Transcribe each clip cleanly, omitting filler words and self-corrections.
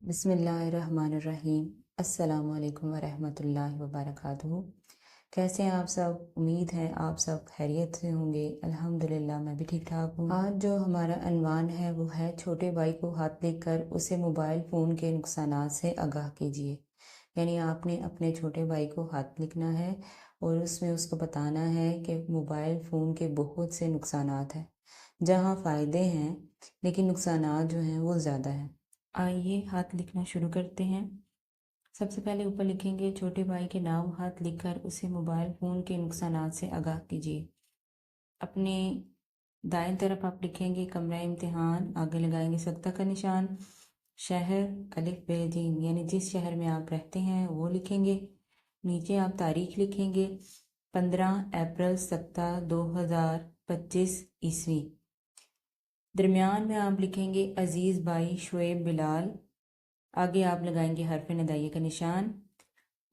बिस्मिल्लाहिर्रहमानिर्रहीम। अस्सलाम वालेकुम वरहमतुल्लाहि वबरकातुहू। कैसे हैं आप सब? उम्मीद है आप सब खैरियत से होंगे। अल्हम्दुलिल्लाह मैं भी ठीक ठाक हूँ। आज जो हमारा अनवान है वो है छोटे भाई को हाथ देकर उसे मोबाइल फ़ोन के नुकसानात से आगाह कीजिए। यानी आपने अपने छोटे भाई को हाथ लिखना है और उसमें उसको बताना है कि मोबाइल फ़ोन के बहुत से नुकसानात हैं। जहाँ फ़ायदे हैं लेकिन नुकसानात जो हैं वो ज़्यादा हैं। आइए हाथ लिखना शुरू करते हैं। सबसे पहले ऊपर लिखेंगे छोटे भाई के नाम, हाथ लिखकर उसे मोबाइल फ़ोन के नुकसानात से आगाह कीजिए। अपने दाएं तरफ आप लिखेंगे कमरा इम्तिहान, आगे लगाएंगे सख्ता का निशान, शहर अलिफ बे जीम, यानी जिस शहर में आप रहते हैं वो लिखेंगे। नीचे आप तारीख लिखेंगे 15 अप्रैल सख्ता 2025 ईस्वी। दरमियान में आप लिखेंगे अजीज़ भाई शुएब बिलाल, आगे आप लगाएंगे हरफ निदाइया का निशान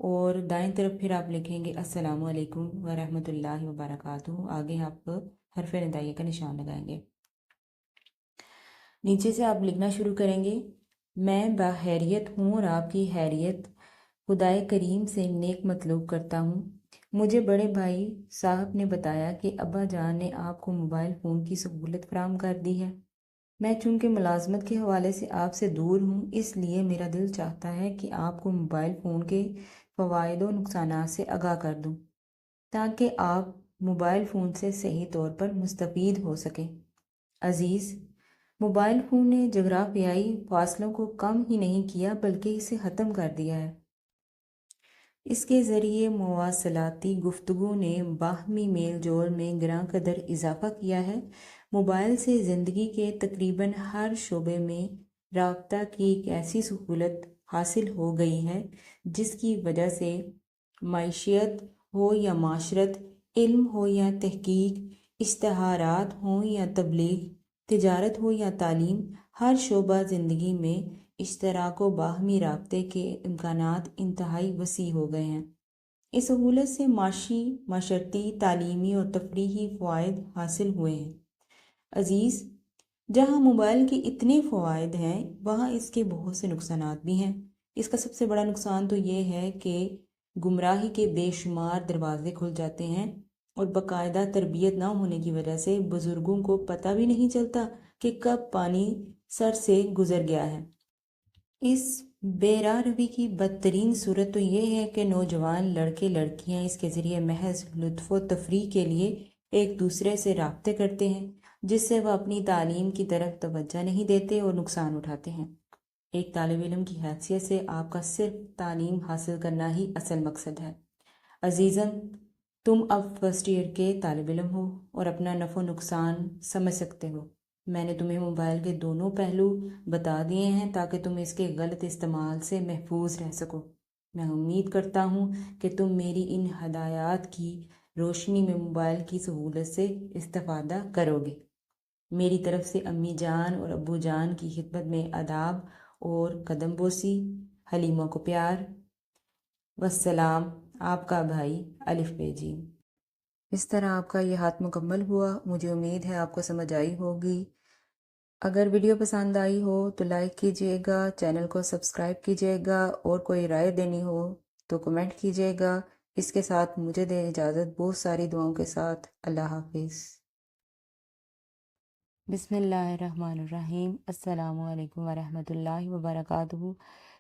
और दाएं तरफ फिर आप लिखेंगे अस्सलामु अलैकुम व रहमतुल्लाहि व बरकातुहू, आगे आप हरफ निदाइया का निशान लगाएंगे। नीचे से आप लिखना शुरू करेंगे मैं बाखैरियत हूँ और आपकी खैरियत खुदाए करीम से नेक मतलूब करता हूँ। मुझे बड़े भाई साहब ने बताया कि अब्बा जान ने आपको मोबाइल फ़ोन की सहूलत फराहम कर दी है। मैं चूँकि मुलाजमत के हवाले से आपसे दूर हूँ, इसलिए मेरा दिल चाहता है कि आपको मोबाइल फ़ोन के फ़वाइद व नुकसानात से आगाह कर दूँ ताकि आप मोबाइल फ़ोन से सही तौर पर मुस्तफ़ीद हो सकें। अज़ीज़, मोबाइल फ़ोन ने जगराफियाई फासलों को कम ही नहीं किया बल्कि इसे ख़त्म कर दिया है। इसके ज़रिए मवासलाती गुफ्तगू ने बाहमी मेल जोल में गिरां कदर इजाफ़ा किया है। मोबाइल से ज़िंदगी के तकरीबन हर शोबे में राब्ता की एक ऐसी सहूलत हासिल हो गई है जिसकी वजह से मईशियत हो या माशरत, इल्म हो या तहकीक, इश्तहारात हों या तबलीग, तिजारत हो या तालीम, हर शोबा ज़िंदगी में इश्तराक व बाहमी राब्ते के इम्कानात इंतहाई वसी हो गए हैं। इस सहूलत से माशी, माशरती, तालीमी और तफरीही फ़वाइद हासिल हुए हैं। अज़ीज़, जहाँ मोबाइल के इतने फ़वाइद हैं वहाँ इसके बहुत से नुकसानात भी हैं। इसका सबसे बड़ा नुकसान तो ये है कि गुमराही के बेशुमार दरवाज़े खुल जाते हैं और बाकायदा तरबियत ना होने की वजह से बुज़ुर्गों को पता भी नहीं चलता कि कब पानी सर से गुज़र गया है। इस बेरारवी की बदतरीन सूरत तो ये है कि नौजवान लड़के लड़कियां इसके ज़रिए महज लुत्फ़ व तफरीह के लिए एक दूसरे से राब्ते करते हैं जिससे वह अपनी तालीम की तरफ तवज्जो नहीं देते और नुकसान उठाते हैं। एक तालिब इल्म की हैसियत से आपका सिर्फ तालीम हासिल करना ही असल मकसद है। अजीज़म, तुम अब फर्स्ट ईयर के तालिब इल्म हो और अपना नफ़ो नुकसान समझ सकते हो। मैंने तुम्हें मोबाइल के दोनों पहलू बता दिए हैं ताकि तुम इसके गलत इस्तेमाल से महफूज रह सको। मैं उम्मीद करता हूँ कि तुम मेरी इन हदायत की रोशनी में मोबाइल की सहूलत से इस्तेफादा करोगे। मेरी तरफ से अम्मी जान और अब्बू जान की खिदमत में आदाब और कदम बोसी, हलीमा को प्यार। वस्सलाम, आपका भाई अलिफ बेजी। इस तरह आपका ये हाथ मुकम्मल हुआ। मुझे उम्मीद है आपको समझ आई होगी। अगर वीडियो पसंद आई हो तो लाइक कीजिएगा, चैनल को सब्सक्राइब कीजिएगा और कोई राय देनी हो तो कमेंट कीजिएगा। इसके साथ मुझे दें इजाज़त बहुत सारी दुआओं के साथ। अल्लाह हाफिज़। बिस्मिल्लाहिर्रहमानिर्रहीम। अस्सलामु अलैकुम वरहमतुल्लाहि वबरकातुहू।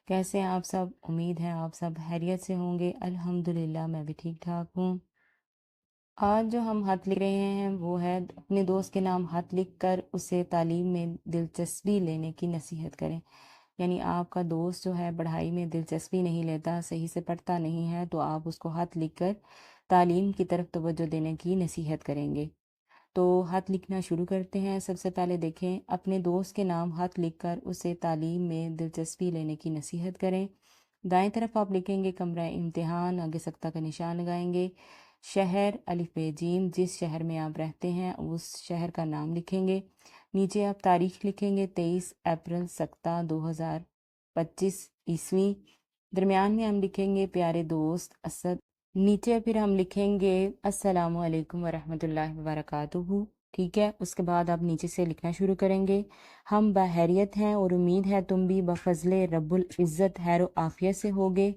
कैसे हैं आप सब? उम्मीद है आप सब खैरियत से होंगे। अल्हम्दुलिल्लाह मैं भी ठीक ठाक हूँ। आज जो हम खत लिख रहे हैं वो है अपने दोस्त के नाम खत लिखकर उसे तालीम में दिलचस्पी लेने की नसीहत करें। यानी आपका दोस्त जो है पढ़ाई में दिलचस्पी नहीं लेता, सही से पढ़ता नहीं है, तो आप उसको खत लिखकर तालीम की तरफ तवज्जो देने की नसीहत करेंगे। तो खत लिखना शुरू करते हैं। सबसे पहले देखें, अपने दोस्त के नाम खत लिखकर उसे तालीम में दिलचस्पी लेने की नसीहत करें। दाएं तरफ आप लिखेंगे कमरा इम्तिहान, आगे सख्ता का निशान लगाएंगे, शहर अलिफ बे जीम, जिस शहर में आप रहते हैं उस शहर का नाम लिखेंगे। नीचे आप तारीख लिखेंगे 23 अप्रैल सख्ता 2025 ईस्वी। दरमियान में हम लिखेंगे प्यारे दोस्त असद। नीचे फिर हम लिखेंगे अस्सलामु अलैकुम वरहमतुल्लाहि वबरकातुहू। ٹھیک ہے، اس کے بعد آپ نیچے سے لکھنا شروع کریں گے۔ ہم بخیریت ہیں اور امید ہے تم بھی بفضل رب العزت خیر و عافیت سے ہوگے۔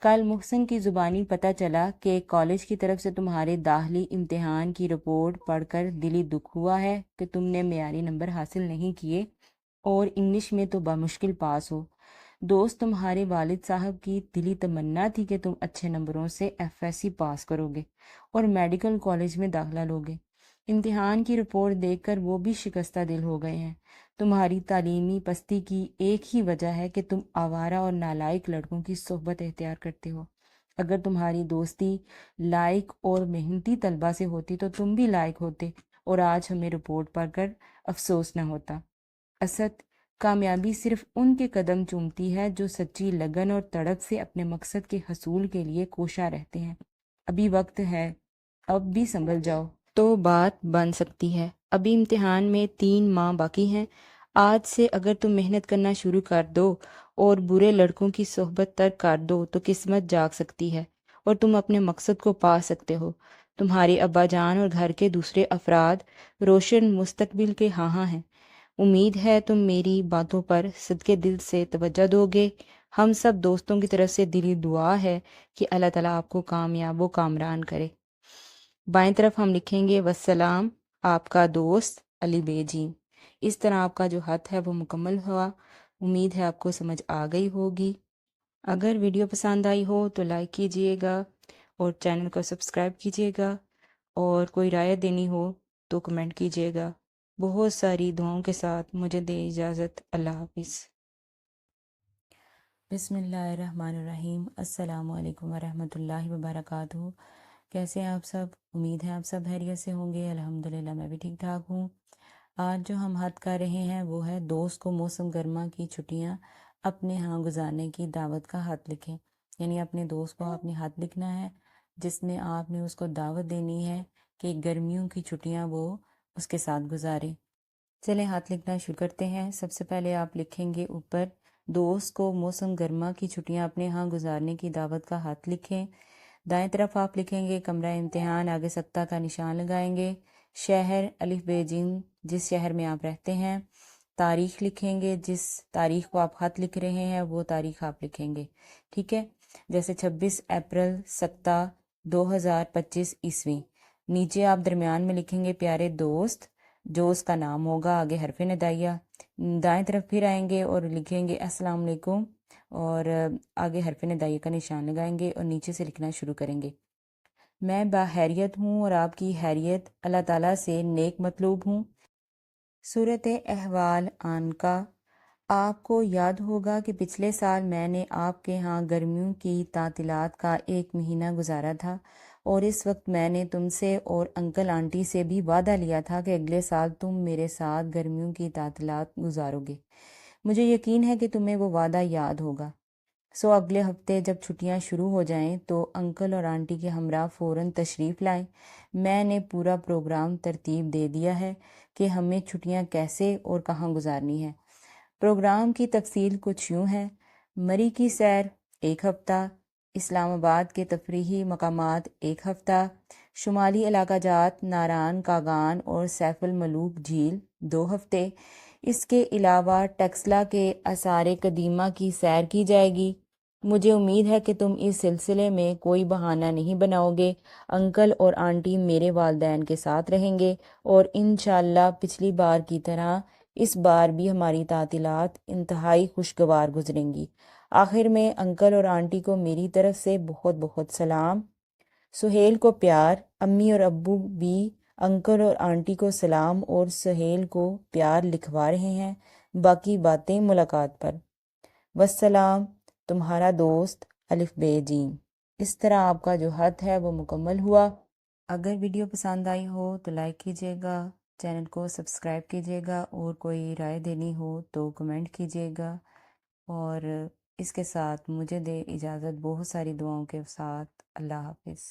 کل محسن کی زبانی پتہ چلا کہ کالج کی طرف سے تمہارے داخلی امتحان کی رپورٹ پڑھ کر دلی دکھ ہوا ہے کہ تم نے معیاری نمبر حاصل نہیں کیے اور انگلش میں تو بمشکل پاس ہو۔ دوست، تمہارے والد صاحب کی دلی تمنا تھی کہ تم اچھے نمبروں سے ایف ایس سی پاس کرو گے اور میڈیکل کالج میں داخلہ لوگے۔ امتحان کی رپورٹ دیکھ کر وہ بھی شکستہ دل ہو گئے ہیں۔ تمہاری تعلیمی پستی کی ایک ہی وجہ ہے کہ تم آوارہ اور نالائق لڑکوں کی صحبت اختیار کرتے ہو۔ اگر تمہاری دوستی لائق اور محنتی طلبہ سے ہوتی تو تم بھی لائق ہوتے اور آج ہمیں رپورٹ پڑھ کر افسوس نہ ہوتا۔ اسد، کامیابی صرف ان کے قدم چومتی ہے جو سچی لگن اور تڑپ سے اپنے مقصد کے حصول کے لیے کوشاں رہتے ہیں۔ ابھی وقت ہے، اب بھی سنبھل جاؤ تو بات بن سکتی ہے۔ ابھی امتحان میں 3 ماہ باقی ہیں۔ آج سے اگر تم محنت کرنا شروع کر دو اور برے لڑکوں کی صحبت ترک کر دو تو قسمت جاگ سکتی ہے اور تم اپنے مقصد کو پا سکتے ہو۔ تمہارے ابا جان اور گھر کے دوسرے افراد روشن مستقبل کے ہاہاں ہیں۔ امید ہے تم میری باتوں پر صدقے دل سے توجہ دو گے۔ ہم سب دوستوں کی طرف سے دلی دعا ہے کہ اللہ تعالیٰ آپ کو کامیاب و کامران کرے۔ بائیں طرف ہم لکھیں گے والسلام، آپ کا دوست علی بے جی۔ اس طرح آپ کا جو خط ہے وہ مکمل ہوا۔ امید ہے آپ کو سمجھ آ گئی ہوگی۔ اگر ویڈیو پسند آئی ہو تو لائک کیجئے گا اور چینل کو سبسکرائب کیجئے گا، اور کوئی رائے دینی ہو تو کمنٹ کیجئے گا۔ بہت ساری دعاؤں کے ساتھ مجھے دے اجازت۔ اللہ حافظ۔ بسم اللہ الرحمن الرحیم۔ السلام علیکم ورحمۃ اللہ وبرکاتہ۔ کیسے ہیں آپ سب؟ امید ہے آپ سب خیریت سے ہوں گے۔ الحمدللہ میں بھی ٹھیک ٹھاک ہوں۔ آج جو ہم خط کر رہے ہیں وہ ہے دوست کو موسم گرما کی چھٹیاں اپنے ہاں گزارنے کی دعوت کا خط لکھیں۔ یعنی اپنے دوست کو اپنے خط لکھنا ہے جس میں آپ نے اس کو دعوت دینی ہے کہ گرمیوں کی چھٹیاں وہ اس کے ساتھ گزارے۔ چلیں خط لکھنا شروع کرتے ہیں۔ سب سے پہلے آپ لکھیں گے اوپر دوست کو موسم گرما کی چھٹیاں اپنے ہاں گزارنے کی دعوت کا خط لکھیں۔ دائیں طرف آپ لکھیں گے کمرہ امتحان، آگے سکتہ کا نشان لگائیں گے، شہر الف بے جیم جس شہر میں آپ رہتے ہیں، تاریخ لکھیں گے، جس تاریخ کو آپ خط لکھ رہے ہیں وہ تاریخ آپ لکھیں گے، ٹھیک ہے؟ جیسے 26 اپریل سکتہ 2025 عیسوی۔ نیچے آپ درمیان میں لکھیں گے پیارے دوست، جو اس کا نام ہوگا، آگے حرف ندائیہ۔ دائیں طرف پھر آئیں گے اور لکھیں گے السلام علیکم، اور آگے حرف ندائیہ کا نشان لگائیں گے اور نیچے سے لکھنا شروع کریں گے۔ میں باخیریت ہوں اور آپ کی خیریت اللہ تعالیٰ سے نیک مطلوب ہوں۔ صورت احوال آن کا، آپ کو یاد ہوگا کہ پچھلے سال میں نے آپ کے ہاں گرمیوں کی تعطیلات کا 1 مہینہ گزارا تھا، اور اس وقت میں نے تم سے اور انکل آنٹی سے بھی وعدہ لیا تھا کہ اگلے سال تم میرے ساتھ گرمیوں کی تعطیلات گزارو گے۔ مجھے یقین ہے کہ تمہیں وہ وعدہ یاد ہوگا۔ اگلے ہفتے جب چھٹیاں شروع ہو جائیں تو انکل اور آنٹی کے ہمراہ فوراً تشریف لائیں۔ میں نے پورا پروگرام ترتیب دے دیا ہے کہ ہمیں چھٹیاں کیسے اور کہاں گزارنی ہے۔ پروگرام کی تفصیل کچھ یوں ہے: مری کی سیر 1 ہفتہ، اسلام آباد کے تفریحی مقامات 1 ہفتہ، شمالی علاقہ جات ناران کاغان اور سیف الملوک جھیل 2 ہفتے۔ اس کے علاوہ ٹیکسلا کے آثار قدیمہ کی سیر کی جائے گی۔ مجھے امید ہے کہ تم اس سلسلے میں کوئی بہانہ نہیں بناؤ گے۔ انکل اور آنٹی میرے والدین کے ساتھ رہیں گے اور انشاءاللہ پچھلی بار کی طرح اس بار بھی ہماری تعطیلات انتہائی خوشگوار گزریں گی۔ آخر میں انکل اور آنٹی کو میری طرف سے بہت بہت سلام۔ سہیل کو پیار۔ امی اور ابو بھی انکل اور آنٹی کو سلام اور سہیل کو پیار لکھوا رہے ہیں۔ باقی باتیں ملاقات پر۔ والسلام، تمہارا دوست الف بے جیم۔ اس طرح آپ کا جو خط ہے وہ مکمل ہوا۔ اگر ویڈیو پسند آئی ہو تو لائک کیجیے گا، چینل کو سبسکرائب کیجیے گا، اور کوئی رائے دینی ہو تو کمنٹ کیجیے گا، اور اس کے ساتھ مجھے دے اجازت بہت ساری دعاؤں کے ساتھ۔ اللہ حافظ۔